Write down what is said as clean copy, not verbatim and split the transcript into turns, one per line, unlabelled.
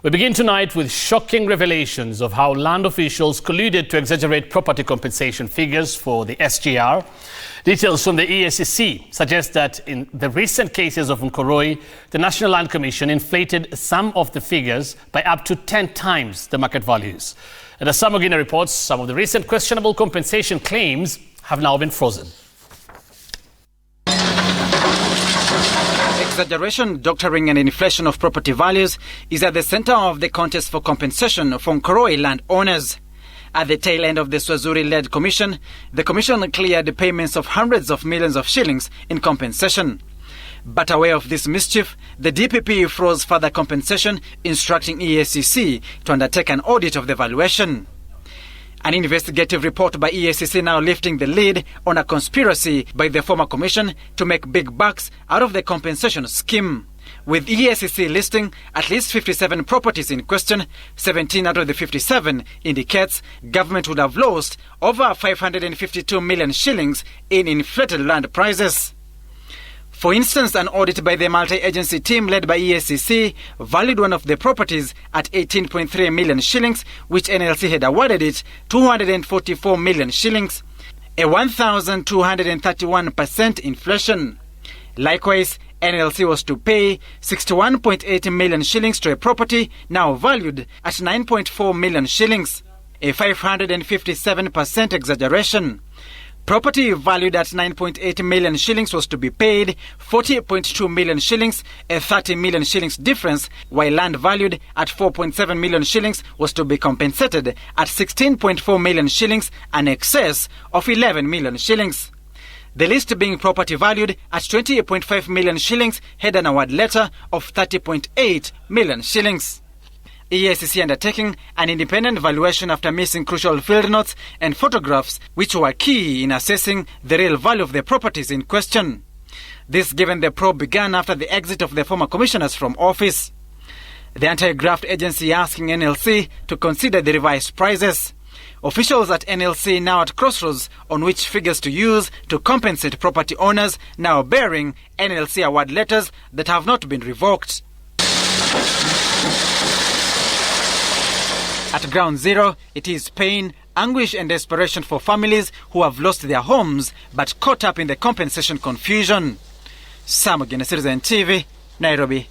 We begin tonight with shocking revelations of how land officials colluded to exaggerate property compensation figures for the SGR. Details from the EACC suggest that in the recent cases of Nkoroi, the National Land Commission inflated some of the figures by up to 10 times the market values. And as Samogina reports, some of the recent questionable compensation claims have now been frozen.
Exaggeration, doctoring and inflation of property values is at the center of the contest for compensation for Nkoroi land owners. At the tail end of the Swazuri-led commission, the commission cleared payments of hundreds of millions of shillings in compensation. But aware of this mischief, the DPP froze further compensation, instructing EACC to undertake an audit of the valuation. An investigative report by EACC now lifting the lid on a conspiracy by the former commission to make big bucks out of the compensation scheme. With EACC listing at least 57 properties in question, 17 out of the 57 indicates government would have lost over 552 million shillings in inflated land prices. For instance, an audit by the multi-agency team led by EACC valued one of the properties at 18.3 million shillings, which NLC had awarded it 244 million shillings, a 1,231% inflation. Likewise, NLC was to pay 61.8 million shillings to a property now valued at 9.4 million shillings, a 557% exaggeration. Property valued at 9.8 million shillings was to be paid 40.2 million shillings, a 30 million shillings difference, while land valued at 4.7 million shillings was to be compensated at 16.4 million shillings, an excess of 11 million shillings. The list being property valued at 20.5 million shillings had an award letter of 30.8 million shillings. EACC undertaking an independent valuation after missing crucial field notes and photographs which were key in assessing the real value of the properties in question. This given the probe began after the exit of the former commissioners from office. The anti-graft agency asking NLC to consider the revised prices. Officials at NLC now at crossroads on which figures to use to compensate property owners now bearing NLC award letters that have not been revoked. At ground zero, it is pain, anguish and desperation for families who have lost their homes but caught up in the compensation confusion. Samogina, Citizen TV, Nairobi.